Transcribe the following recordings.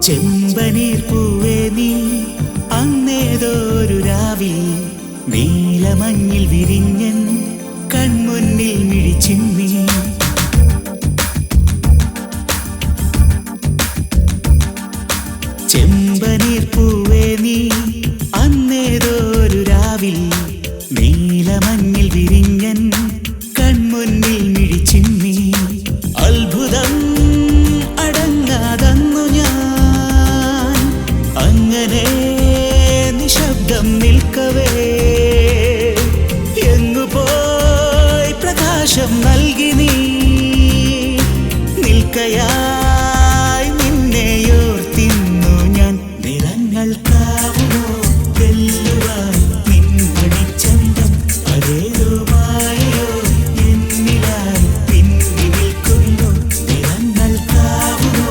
ചെമ്പനീർ പൂവേ നീ അന്നേതൊരു രാവിൽ നീലമഞ്ഞിൽ വിരിഞ്ഞൻ കൺമുന്നിൽ മിഴിച്ചിന്നി. ചെമ്പനീർ പൂവേ നീ അന്നേതൊരു രാവിൽ നീലമഞ്ഞിൽ വിരിഞ്ഞൻ കൺമുന്നിൽ മിഴിച്ചിന്നി. അത്ഭുതം അടങ്ങാതന്നു ഞാൻ അങ്ങനെ നിശബ്ദം നിൽക്കവേ, എങ്ങുപോയി പ്രകാശം നൽകി നീ നിൽക്കയായി നിന്നെയോർത്തിന്നു ഞാൻ. നിറങ്ങൾക്കാവുമോ വെല്ലുവാൻ നിൻമണിച്ചന്തം, അതേതോ മായയോ എന്നിലായി പിന്നി നിൽക്കുന്നു. നിറങ്ങൾക്കാവുമോ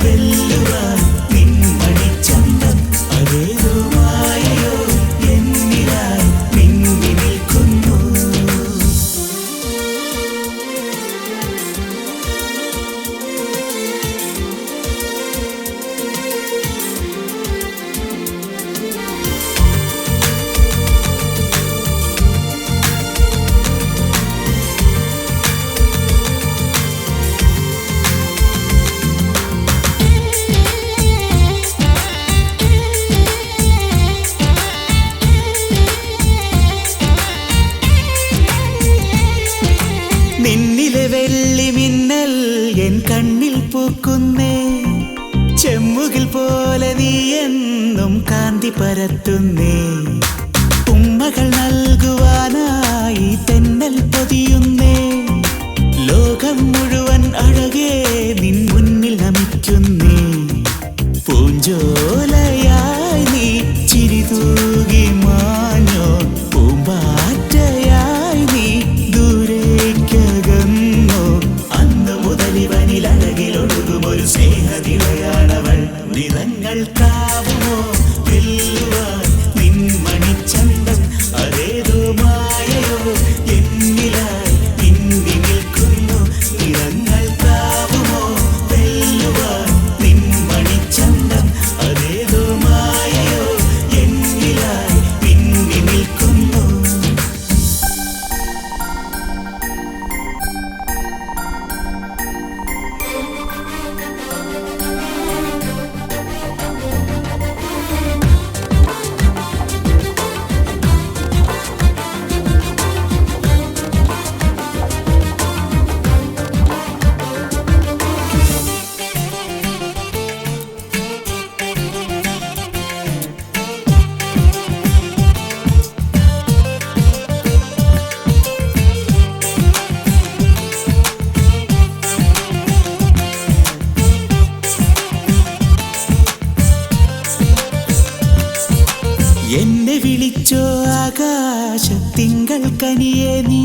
വെല്ലുവാൻ നിൻമണിച്ചന്തം, അതേതോ മായയോ എന്നിലായി പിന്നി നിൽക്കുന്നു. നിന്നിലെ വെള്ളി മിന്നൽ എൻ കണ്ണിൽ പൂക്കുന്നേ, ചെമ്മുകിൽ പോലെ നീ എന്നും കാന്തി പരത്തുന്നേ. ഉമ്മകൾ നൽകുവാനായി തെന്നൽ പൊതിയുന്നേ, ലോകം മുഴുവൻ അഴകേ നിൻ മുന്നിൽ നമിക്കുന്നേ. പൂഞ്ചോലയായി നീ ചിരി തൂകി മാഞ്ഞോ, പൂമ്പാറ്റയായി നീ ദൂരേക്കകന്നോ. അന്ന് മുതലിവനിൽ അഴകിലൊഴുകുമൊരു സ്നേഹതിളയാണവൾ. നിറങ്ങൾക്കാവുമോ വെല്ലുവാൻ നിൻമണിച്ചന്തം, അതേതോ മായയോ എന്നിലായി പിന്നി നിൽക്കുന്നു. നിറങ്ങൾക്കാവുമോ വെല്ലുവാൻ നിൻമണിച്ചന്തം, അതേതോ മായയോ എന്നിലായി പിന്നി നിൽക്കുന്നു. എന്നെ വിളിച്ചോ ആകാശത്തിങ്കൾ കനിയേ നീ,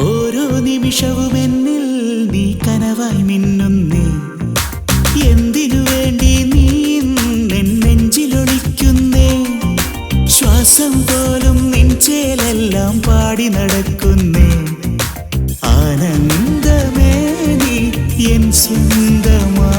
ഓരോ നിമിഷവും എന്നിൽ നീ കനവായി മിന്നുന്നേ. എന്തിനു വേണ്ടി നീ എൻ നെഞ്ചിലൊളിക്കുന്നേ, ശ്വാസം പോലും നിൻ ചേലെല്ലാം പാടി നടക്കുന്നേ. ആനന്ദമേ നീ എൻ സ്വന്തമാ